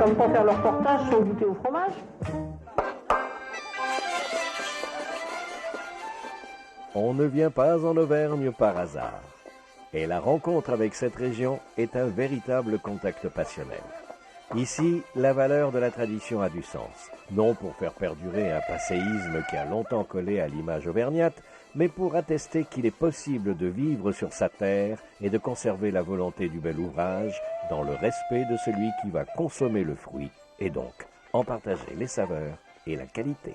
comme pour faire le reportage, sont goûter au fromage. On ne vient pas en Auvergne par hasard. Et la rencontre avec cette région est un véritable contact passionnel. Ici, la valeur de la tradition a du sens, non pour faire perdurer un passéisme qui a longtemps collé à l'image auvergnate, mais pour attester qu'il est possible de vivre sur sa terre et de conserver la volonté du bel ouvrage dans le respect de celui qui va consommer le fruit et donc en partager les saveurs et la qualité.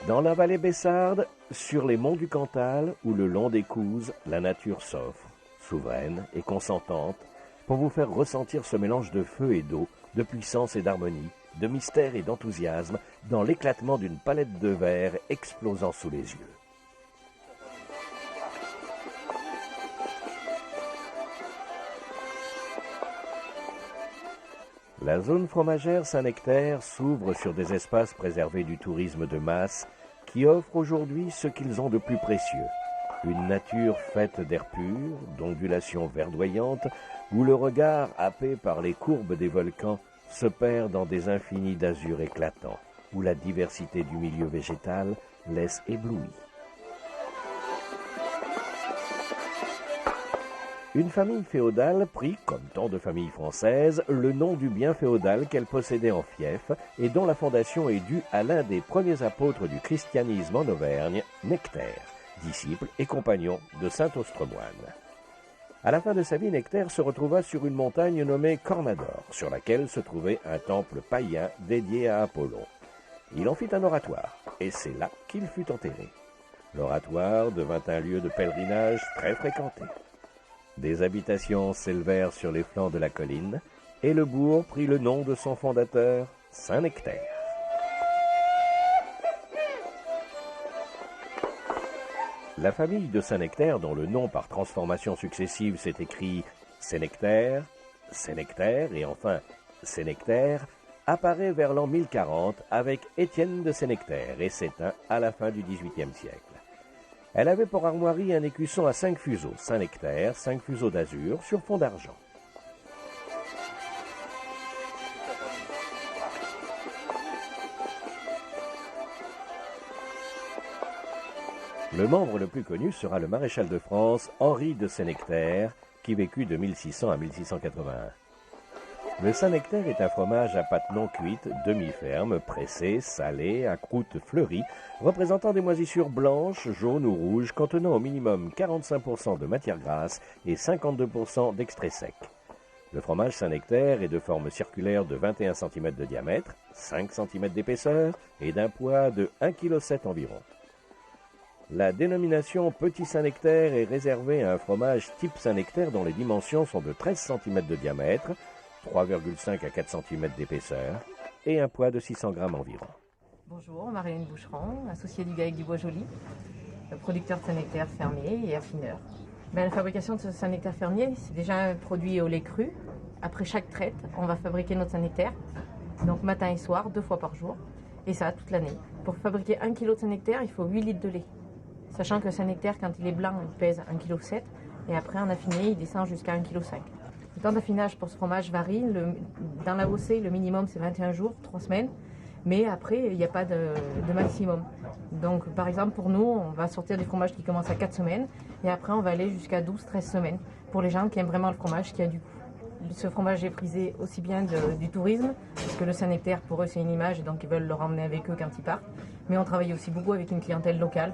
Dans la vallée Bessarde, sur les monts du Cantal ou le long des Couzes, la nature s'offre, souveraine et consentante, pour vous faire ressentir ce mélange de feu et d'eau, de puissance et d'harmonie, de mystère et d'enthousiasme, dans l'éclatement d'une palette de verre explosant sous les yeux. La zone fromagère Saint-Nectaire s'ouvre sur des espaces préservés du tourisme de masse qui offrent aujourd'hui ce qu'ils ont de plus précieux. Une nature faite d'air pur, d'ondulations verdoyantes, où le regard, happé par les courbes des volcans, se perd dans des infinis d'azur éclatants, où la diversité du milieu végétal laisse ébloui. Une famille féodale prit, comme tant de familles françaises, le nom du bien féodal qu'elle possédait en fief et dont la fondation est due à l'un des premiers apôtres du christianisme en Auvergne, Nectaire, disciple et compagnon de saint Austremoine. À la fin de sa vie, Nectaire se retrouva sur une montagne nommée Cornador, sur laquelle se trouvait un temple païen dédié à Apollon. Il en fit un oratoire, et c'est là qu'il fut enterré. L'oratoire devint un lieu de pèlerinage très fréquenté. Des habitations s'élevèrent sur les flancs de la colline, et le bourg prit le nom de son fondateur, Saint-Nectaire. La famille de Saint-Nectaire, dont le nom par transformation successive s'est écrit Sénectaire, Sénectaire et enfin Sénectaire, apparaît vers l'an 1040 avec Étienne de Sénectaire et s'éteint à la fin du XVIIIe siècle. Elle avait pour armoirie un écusson à 5 fuseaux, Saint-Nectaire, 5 fuseaux d'azur sur fond d'argent. Le membre le plus connu sera le maréchal de France Henri de Sénectaire, qui vécut de 1600 à 1681. Le Saint-Nectaire est un fromage à pâte non cuite, demi-ferme, pressé, salé, à croûte fleurie, représentant des moisissures blanches, jaunes ou rouges, contenant au minimum 45% de matière grasse et 52% d'extrait sec. Le fromage Saint-Nectaire est de forme circulaire de 21 cm de diamètre, 5 cm d'épaisseur et d'un poids de 1,7 kg environ. La dénomination Petit Saint-Nectaire est réservée à un fromage type Saint-Nectaire dont les dimensions sont de 13 cm de diamètre, 3,5 à 4 cm d'épaisseur et un poids de 600 g environ. Bonjour, Marie-Hélène Boucheron, associée du GAEC du Bois-Joli, producteur de Saint-Nectaire fermier et affineur. La fabrication de ce Saint-Nectaire fermier, c'est déjà un produit au lait cru. Après chaque traite, on va fabriquer notre Saint-Nectaire, donc matin et soir, 2 fois par jour, et ça toute l'année. Pour fabriquer 1 kg de Saint-Nectaire, il faut 8 litres de lait. Sachant que le Saint-Nectaire, quand il est blanc, il pèse 1,7 kg, et après en affiné, il descend jusqu'à 1,5 kg. Le temps d'affinage pour ce fromage varie. Dans la l'AOC, le minimum c'est 21 jours, 3 semaines, mais après il n'y a pas de maximum. Donc par exemple pour nous, on va sortir des fromages qui commencent à 4 semaines, et après on va aller jusqu'à 12-13 semaines, pour les gens qui aiment vraiment le fromage, qui a du goût. Ce fromage est prisé aussi bien du tourisme, parce que le Saint-Nectaire pour eux c'est une image, et donc ils veulent le ramener avec eux quand ils partent, mais on travaille aussi beaucoup avec une clientèle locale.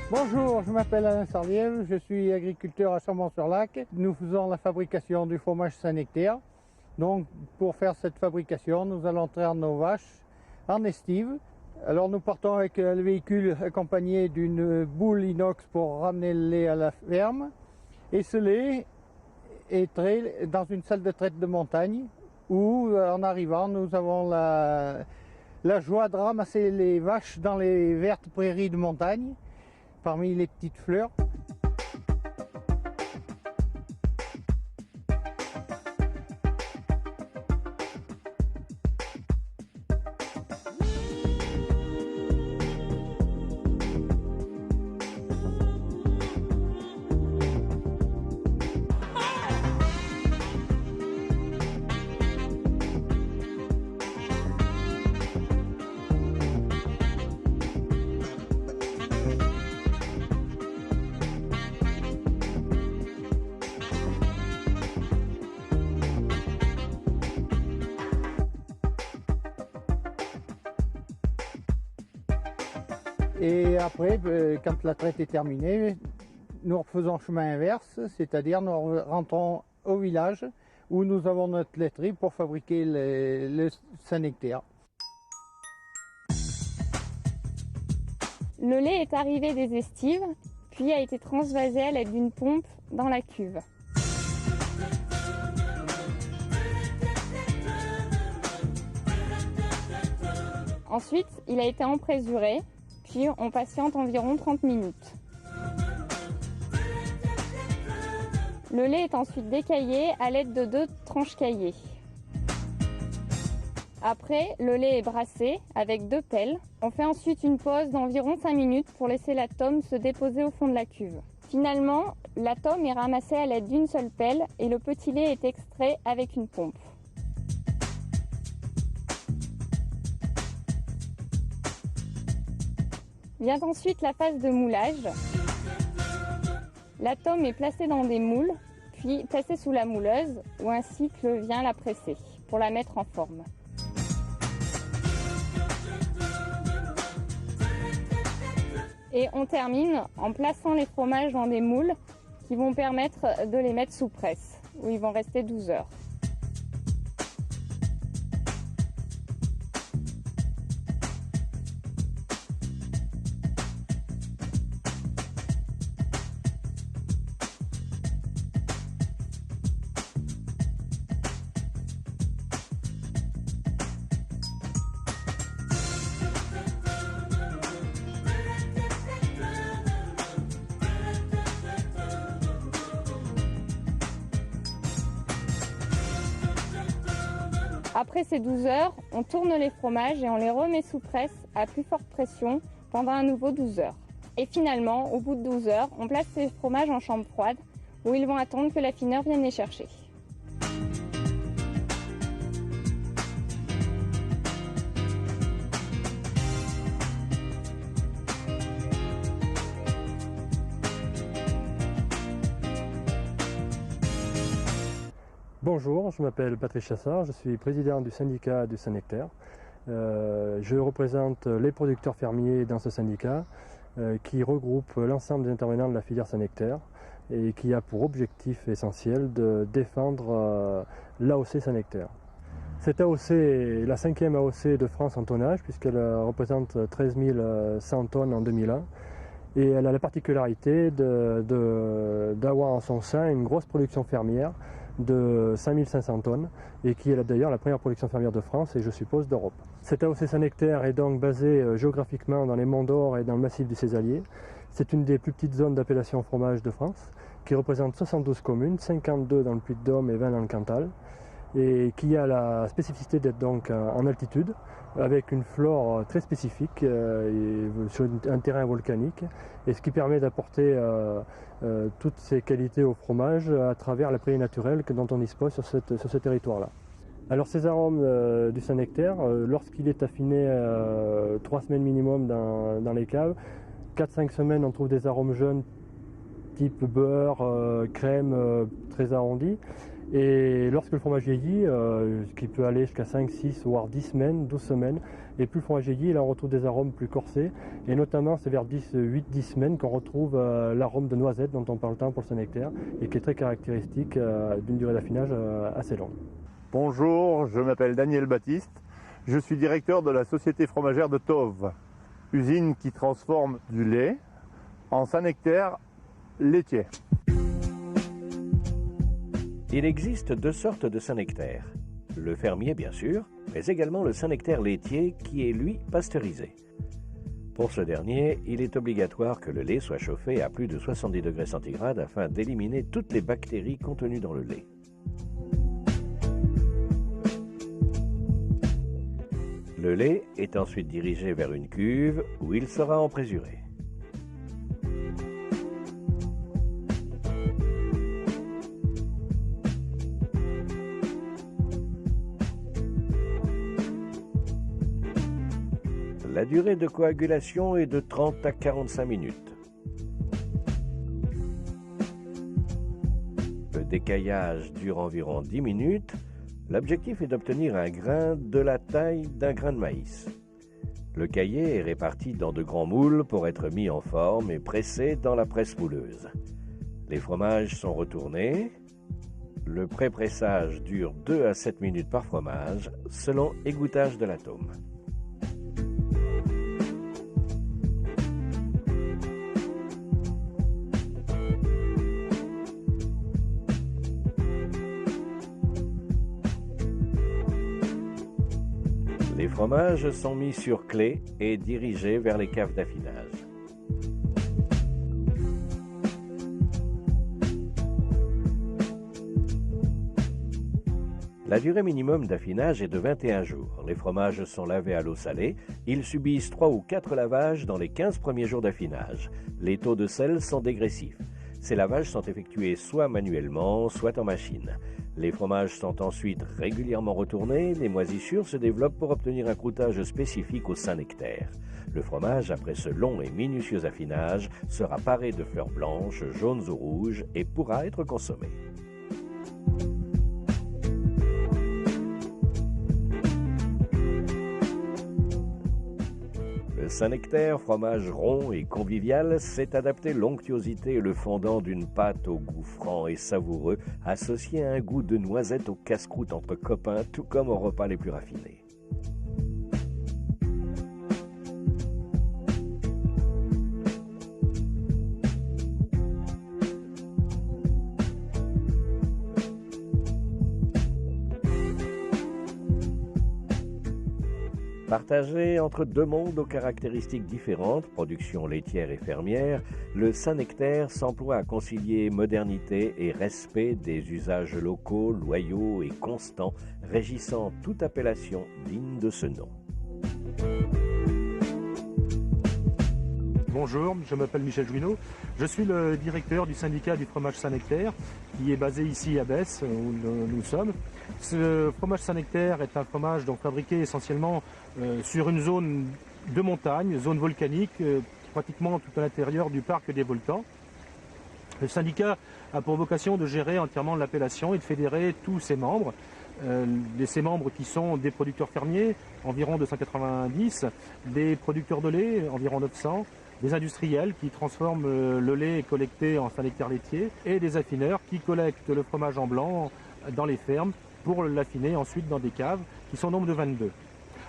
Bonjour, je m'appelle Alain Sarliève, je suis agriculteur à Chambon-sur-Lac. Nous faisons la fabrication du fromage Saint-Nectaire. Donc pour faire cette fabrication, nous allons traire nos vaches en estive. Alors nous partons avec le véhicule accompagné d'une boule inox pour ramener le lait à la ferme. Et ce lait est trait dans une salle de traite de montagne où en arrivant nous avons la joie de ramasser les vaches dans les vertes prairies de montagne, parmi les petites fleurs. Et après, quand la traite est terminée, nous refaisons chemin inverse, c'est-à-dire nous rentrons au village où nous avons notre laiterie pour fabriquer le Saint-Nectaire. Le lait est arrivé des estives, puis a été transvasé à l'aide d'une pompe dans la cuve. Ensuite, il a été emprésuré, puis on patiente environ 30 minutes. Le lait est ensuite décaillé à l'aide de 2 tranches caillées. Après, le lait est brassé avec 2 pelles. On fait ensuite une pause d'environ 5 minutes pour laisser la tome se déposer au fond de la cuve. Finalement, la tome est ramassée à l'aide d'une seule pelle et le petit lait est extrait avec une pompe. Vient ensuite la phase de moulage. La tome est placée dans des moules, puis placée sous la mouleuse où un cycle vient la presser pour la mettre en forme. Et on termine en plaçant les fromages dans des moules qui vont permettre de les mettre sous presse, où ils vont rester 12 heures. Après ces 12 heures, on tourne les fromages et on les remet sous presse à plus forte pression pendant à nouveau 12 heures. Et finalement, au bout de 12 heures, on place ces fromages en chambre froide où ils vont attendre que la fineur vienne les chercher. Bonjour, je m'appelle Patrice Chassard, je suis président du syndicat du Saint-Nectaire. Je représente les producteurs fermiers dans ce syndicat qui regroupe l'ensemble des intervenants de la filière Saint-Nectaire et qui a pour objectif essentiel de défendre l'AOC Saint-Nectaire. Cette AOC est la 5e AOC de France en tonnage puisqu'elle représente 13 100 tonnes en 2001 et elle a la particularité d'avoir en son sein une grosse production fermière de 5500 tonnes et qui est d'ailleurs la première production fermière de France et je suppose d'Europe. Cette AOC Saint-Nectaire est donc basée géographiquement dans les Monts d'Or et dans le massif du Césalier. C'est une des plus petites zones d'appellation fromage de France qui représente 72 communes, 52 dans le Puy-de-Dôme et 20 dans le Cantal et qui a la spécificité d'être donc en altitude avec une flore très spécifique sur un terrain volcanique et ce qui permet d'apporter toutes ces qualités au fromage à travers la prairie naturelle dont on dispose sur ce territoire-là. Alors ces arômes du Saint-Nectaire, lorsqu'il est affiné 3 semaines minimum dans les caves, 4-5 semaines on trouve des arômes jeunes type beurre, crème très arrondi. Et lorsque le fromage vieillit, ce qui peut aller jusqu'à 5, 6 voire 10 semaines, 12 semaines, et plus le fromage vieillit, là on retrouve des arômes plus corsés. Et notamment c'est vers 8-10 semaines qu'on retrouve l'arôme de noisette dont on parle tant pour le Saint-Nectaire et qui est très caractéristique d'une durée d'affinage assez longue. Bonjour, je m'appelle Daniel Baptiste, je suis directeur de la société fromagère de Tauves, usine qui transforme du lait en Saint-Nectaire laitier. Il existe 2 sortes de Saint-Nectaire. Le fermier, bien sûr, mais également le Saint-Nectaire laitier qui est, lui, pasteurisé. Pour ce dernier, il est obligatoire que le lait soit chauffé à plus de 70 degrés centigrades afin d'éliminer toutes les bactéries contenues dans le lait. Le lait est ensuite dirigé vers une cuve où il sera emprésuré. La durée de coagulation est de 30 à 45 minutes. Le décaillage dure environ 10 minutes. L'objectif est d'obtenir un grain de la taille d'un grain de maïs. Le caillé est réparti dans de grands moules pour être mis en forme et pressé dans la presse mouleuse. Les fromages sont retournés. Le pré-pressage dure 2 à 7 minutes par fromage, selon égouttage de l'atome. Les fromages sont mis sur clé et dirigés vers les caves d'affinage. La durée minimum d'affinage est de 21 jours. Les fromages sont lavés à l'eau salée. Ils subissent 3 ou 4 lavages dans les 15 premiers jours d'affinage. Les taux de sel sont dégressifs. Ces lavages sont effectués soit manuellement, soit en machine. Les fromages sont ensuite régulièrement retournés. Les moisissures se développent pour obtenir un croûtage spécifique au Saint-Nectaire. Le fromage, après ce long et minutieux affinage, sera paré de fleurs blanches, jaunes ou rouges et pourra être consommé. Le Saint-Nectaire, fromage rond et convivial, s'est adapté l'onctuosité et le fondant d'une pâte au goût franc et savoureux, associé à un goût de noisette au casse-croûte entre copains, tout comme aux repas les plus raffinés. Partagé entre deux mondes aux caractéristiques différentes, production laitière et fermière, le Saint-Nectaire s'emploie à concilier modernité et respect des usages locaux, loyaux et constants, régissant toute appellation digne de ce nom. Bonjour, je m'appelle Michel Jouineau. Je suis le directeur du syndicat du fromage Saint-Nectaire qui est basé ici à Besse où nous sommes. Ce fromage Saint-Nectaire est un fromage donc fabriqué essentiellement sur une zone de montagne, zone volcanique, pratiquement tout à l'intérieur du parc des volcans. Le syndicat a pour vocation de gérer entièrement l'appellation et de fédérer tous ses membres. Ces membres qui sont des producteurs fermiers, environ 290, des producteurs de lait, environ 900, des industriels qui transforment le lait collecté en Saint-Nectaire laitier et des affineurs qui collectent le fromage en blanc dans les fermes pour l'affiner ensuite dans des caves qui sont au nombre de 22.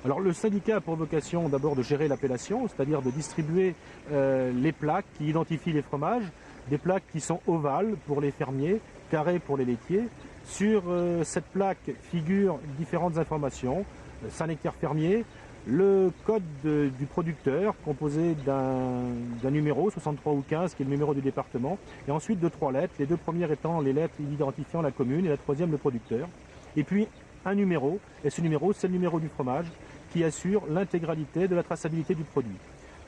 Alors le syndicat a pour vocation d'abord de gérer l'appellation, c'est-à-dire de distribuer les plaques qui identifient les fromages, des plaques qui sont ovales pour les fermiers, carrées pour les laitiers. Sur cette plaque figurent différentes informations, Saint-Nectaire fermier, le code du producteur composé d'un numéro, 63 ou 15, qui est le numéro du département, et ensuite de 3 lettres, les 2 premières étant les lettres identifiant la commune et la 3e le producteur. Et puis un numéro, et ce numéro c'est le numéro du fromage qui assure l'intégralité de la traçabilité du produit.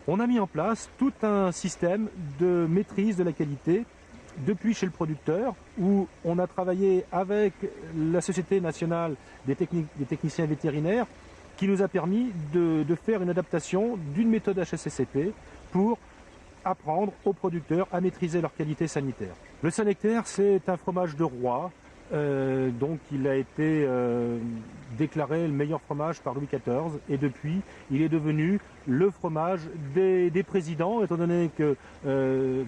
On a mis en place tout un système de maîtrise de la qualité depuis chez le producteur, où on a travaillé avec la Société nationale des techniciens vétérinaires, qui nous a permis de faire une adaptation d'une méthode HACCP pour apprendre aux producteurs à maîtriser leur qualité sanitaire. Le Saint-Nectaire, c'est un fromage de roi, donc il a été déclaré le meilleur fromage par Louis XIV et depuis il est devenu le fromage des présidents, étant donné que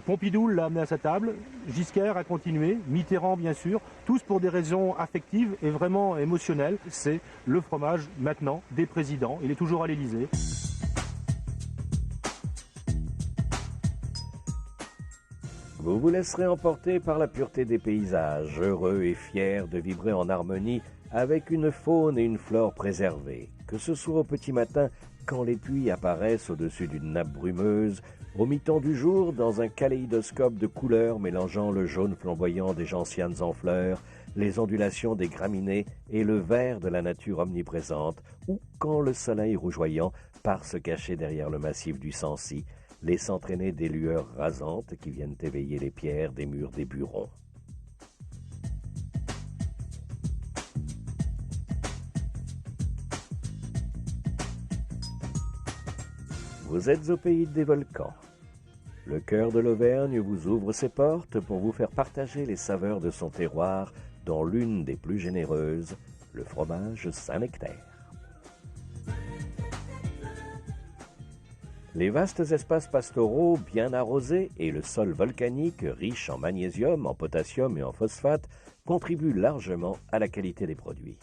Pompidou l'a amené à sa table, Giscard a continué, Mitterrand bien sûr, tous pour des raisons affectives et vraiment émotionnelles. C'est le fromage maintenant des présidents, il est toujours à l'Élysée. Vous vous laisserez emporter par la pureté des paysages, heureux et fiers de vibrer en harmonie avec une faune et une flore préservées, que ce soit au petit matin quand les pluies apparaissent au-dessus d'une nappe brumeuse, au mi-temps du jour dans un kaléidoscope de couleurs mélangeant le jaune flamboyant des gentianes en fleurs, les ondulations des graminées et le vert de la nature omniprésente, ou quand le soleil rougeoyant part se cacher derrière le massif du Sancy, laissant traîner des lueurs rasantes qui viennent éveiller les pierres des murs des Burons. Vous êtes au pays des volcans. Le cœur de l'Auvergne vous ouvre ses portes pour vous faire partager les saveurs de son terroir, dont l'une des plus généreuses, le fromage Saint-Nectaire. Les vastes espaces pastoraux bien arrosés et le sol volcanique riche en magnésium, en potassium et en phosphate contribuent largement à la qualité des produits.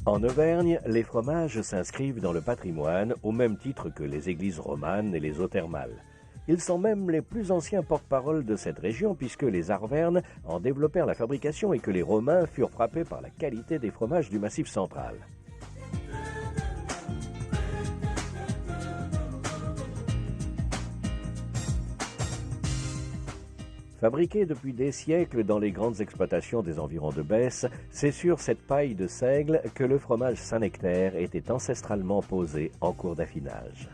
En Auvergne, les fromages s'inscrivent dans le patrimoine au même titre que les églises romanes et les eaux thermales. Ils sont même les plus anciens porte-parole de cette région puisque les Arvernes en développèrent la fabrication et que les Romains furent frappés par la qualité des fromages du Massif central. Fabriqué depuis des siècles dans les grandes exploitations des environs de Besse, c'est sur cette paille de seigle que le fromage Saint-Nectaire était ancestralement posé en cours d'affinage.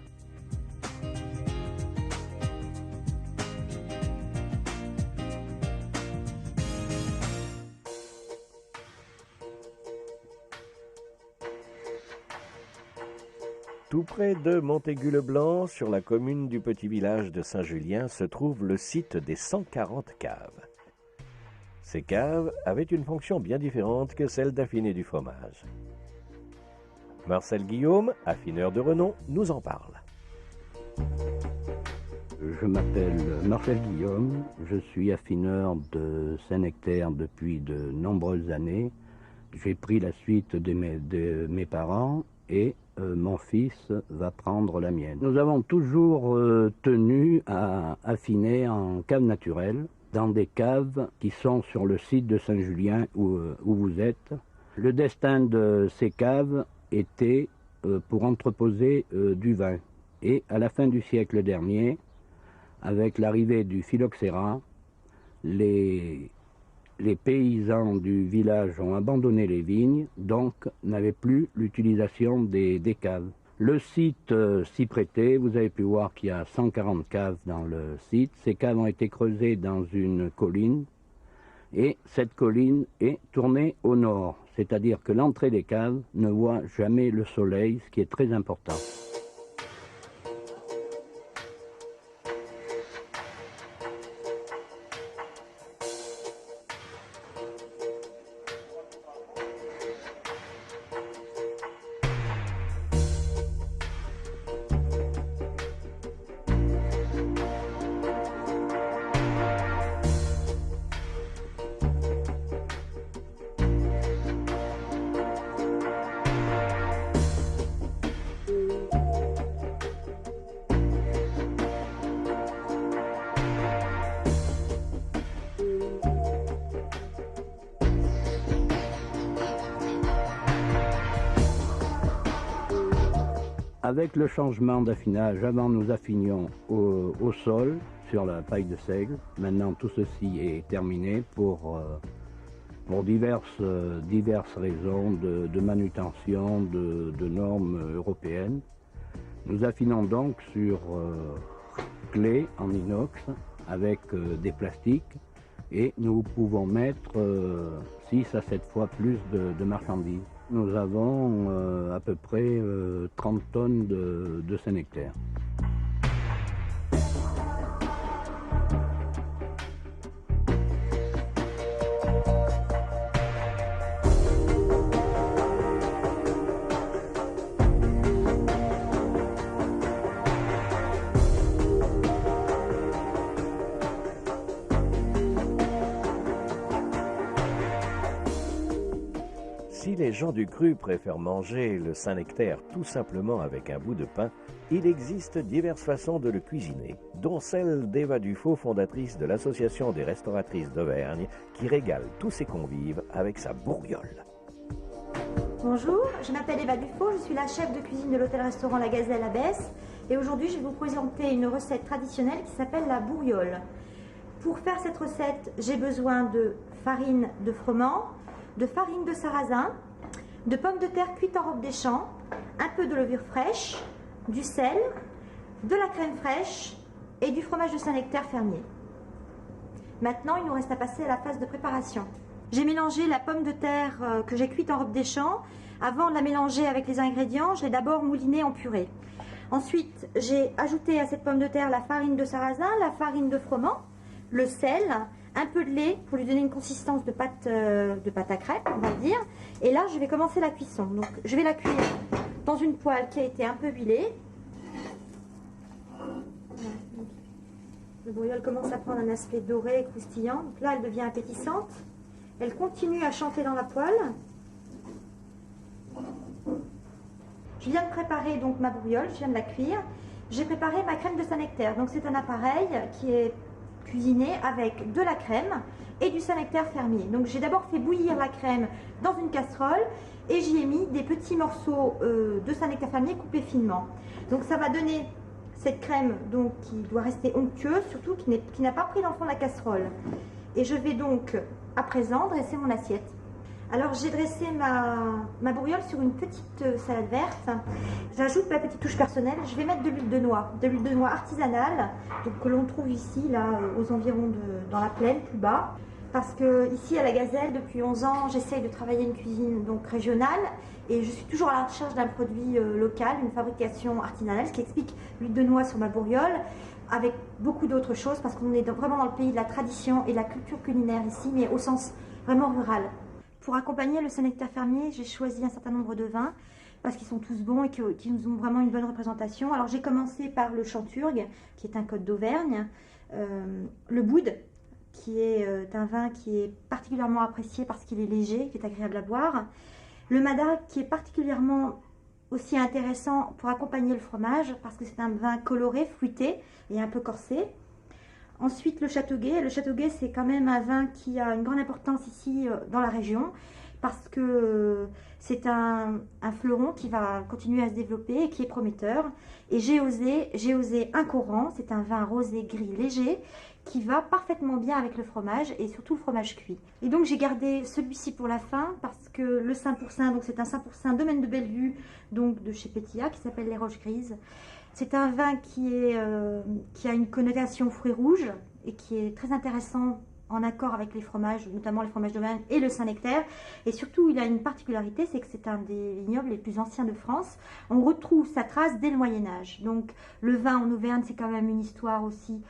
Tout près de Montaigu-le-Blanc, sur la commune du petit village de Saint-Julien, se trouve le site des 140 caves. Ces caves avaient une fonction bien différente que celle d'affiner du fromage. Marcel Guillaume, affineur de renom, nous en parle. Je m'appelle Marcel Guillaume, je suis affineur de Saint-Nectaire depuis de nombreuses années. J'ai pris la suite de mes parents et mon fils va prendre la mienne. Nous avons toujours tenu à affiner en cave naturelle, dans des caves qui sont sur le site de Saint-Julien où vous êtes. Le destin de ces caves était pour entreposer du vin. Et à la fin du siècle dernier, avec l'arrivée du phylloxéra, les paysans du village ont abandonné les vignes, donc n'avaient plus l'utilisation des caves. Le site s'y prêtait, vous avez pu voir qu'il y a 140 caves dans le site. Ces caves ont été creusées dans une colline et cette colline est tournée au nord, c'est-à-dire que l'entrée des caves ne voit jamais le soleil, ce qui est très important. Avec le changement d'affinage, avant nous affinions au sol, sur la paille de seigle. Maintenant tout ceci est terminé pour diverses raisons de manutention, de normes européennes. Nous affinons donc sur clé en inox avec des plastiques et nous pouvons mettre 6 à 7 fois plus de marchandises. Nous avons à peu près 30 tonnes de Saint-Nectaire. Si les gens du cru préfèrent manger le Saint-Nectaire tout simplement avec un bout de pain, il existe diverses façons de le cuisiner, dont celle d'Eva Dufaux, fondatrice de l'Association des restauratrices d'Auvergne, qui régale tous ses convives avec sa bourriole. Bonjour, je m'appelle Eva Dufaux, je suis la chef de cuisine de l'hôtel-restaurant La Gazelle à Besse et aujourd'hui je vais vous présenter une recette traditionnelle qui s'appelle la bourriole. Pour faire cette recette, j'ai besoin de farine de froment, de farine de sarrasin, de pommes de terre cuites en robe des champs, un peu de levure fraîche, du sel, de la crème fraîche et du fromage de Saint-Nectaire fermier. Maintenant, il nous reste à passer à la phase de préparation. J'ai mélangé la pomme de terre que j'ai cuite en robe des champs. Avant de la mélanger avec les ingrédients, je l'ai d'abord moulinée en purée. Ensuite, j'ai ajouté à cette pomme de terre la farine de sarrasin, la farine de froment, le sel, un peu de lait pour lui donner une consistance de pâte à crêpes, on va dire. Et là, je vais commencer la cuisson. Donc, je vais la cuire dans une poêle qui a été un peu huilée. Le bourriole commence à prendre un aspect doré et croustillant. Donc là, elle devient appétissante. Elle continue à chanter dans la poêle. Je viens de préparer donc ma bourriole, je viens de la cuire. J'ai préparé ma crème de Saint-Nectaire. Donc c'est un appareil qui est cuisiné avec de la crème et du Saint-Nectaire fermier. Donc j'ai d'abord fait bouillir la crème dans une casserole et j'y ai mis des petits morceaux de Saint-Nectaire fermier coupés finement. Donc ça va donner cette crème donc, qui doit rester onctueuse, surtout qui n'a pas pris dans le fond de la casserole. Et je vais donc à présent dresser mon assiette. Alors j'ai dressé ma bourriole sur une petite salade verte. J'ajoute ma petite touche personnelle. Je vais mettre de l'huile de noix artisanale, donc que l'on trouve ici, là, aux environs dans la plaine, plus bas. Parce que ici à la Gazelle, depuis 11 ans, j'essaye de travailler une cuisine donc régionale et je suis toujours à la recherche d'un produit local, une fabrication artisanale, ce qui explique l'huile de noix sur ma bourriole, avec beaucoup d'autres choses, parce qu'on est vraiment dans le pays de la tradition et de la culture culinaire ici, mais au sens vraiment rural. Pour accompagner le Saint-Nectaire fermier, j'ai choisi un certain nombre de vins parce qu'ils sont tous bons et qui nous ont vraiment une bonne représentation. Alors j'ai commencé par le Chanturgue, qui est un côte d'Auvergne, le Boude, qui est un vin qui est particulièrement apprécié parce qu'il est léger, qui est agréable à boire, le Madar, qui est particulièrement aussi intéressant pour accompagner le fromage parce que c'est un vin coloré, fruité et un peu corsé. Ensuite, le Châteauguay. Le Châteauguay, c'est quand même un vin qui a une grande importance ici dans la région parce que c'est un fleuron qui va continuer à se développer et qui est prometteur. Et j'ai osé un Coran, c'est un vin rosé gris léger qui va parfaitement bien avec le fromage et surtout le fromage cuit. Et donc j'ai gardé celui-ci pour la fin parce que le Saint-Pourçain, donc c'est un Saint-Pourçain domaine de Bellevue, donc de chez Pétillat, qui s'appelle les Roches Grises. C'est un vin qui a une connotation fruits rouges et qui est très intéressant en accord avec les fromages, notamment les fromages d'Auvergne et le Saint-Nectaire. Et surtout, il a une particularité, c'est que c'est un des vignobles les plus anciens de France. On retrouve sa trace dès le Moyen-Âge. Donc le vin en Auvergne, c'est quand même une histoire aussi.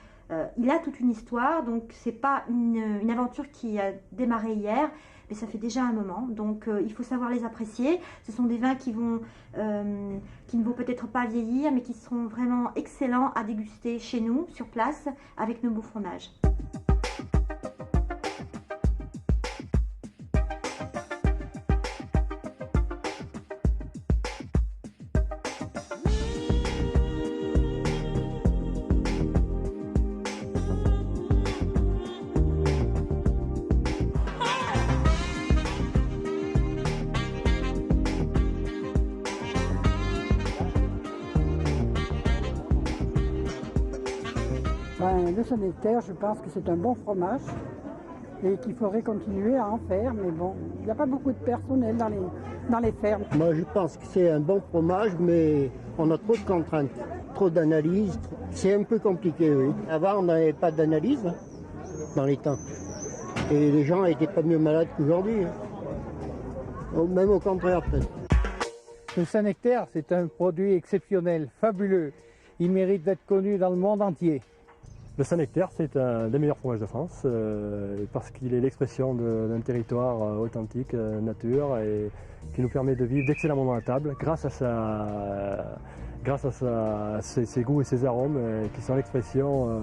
Il a toute une histoire, donc c'est pas une aventure qui a démarré hier, mais ça fait déjà un moment. Donc il faut savoir les apprécier. Ce sont des vins qui ne vont peut-être pas vieillir, mais qui seront vraiment excellents à déguster chez nous, sur place, avec nos beaux fromages. Le Saint-Nectaire, je pense que c'est un bon fromage et qu'il faudrait continuer à en faire, mais bon, il n'y a pas beaucoup de personnel dans les fermes. Moi, je pense que c'est un bon fromage, mais on a trop de contraintes, trop d'analyses. C'est un peu compliqué, oui. Avant, on n'avait pas d'analyse dans les temps. Et les gens n'étaient pas mieux malades qu'aujourd'hui. Même au contraire, peut-être. Le Saint-Nectaire, c'est un produit exceptionnel, fabuleux. Il mérite d'être connu dans le monde entier. Le Saint-Nectaire, c'est un des meilleurs fromages de France parce qu'il est l'expression d'un territoire authentique, nature, et qui nous permet de vivre d'excellents moments à table grâce à ses goûts et ses arômes qui sont l'expression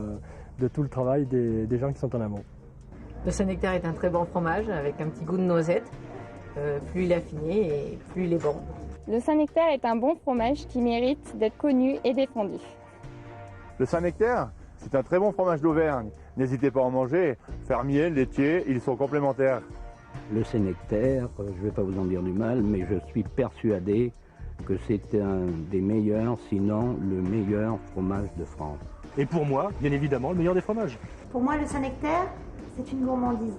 de tout le travail des gens qui sont en amont. Le Saint-Nectaire est un très bon fromage avec un petit goût de noisette. Plus il est affiné et plus il est bon. Le Saint-Nectaire est un bon fromage qui mérite d'être connu et défendu. Le Saint-Nectaire, c'est un très bon fromage d'Auvergne. N'hésitez pas à en manger. Fermier, laitier, ils sont complémentaires. Le Saint-Nectaire, je ne vais pas vous en dire du mal, mais je suis persuadé que c'est un des meilleurs, sinon le meilleur fromage de France. Et pour moi, bien évidemment, le meilleur des fromages. Pour moi, le Saint-Nectaire, c'est une gourmandise.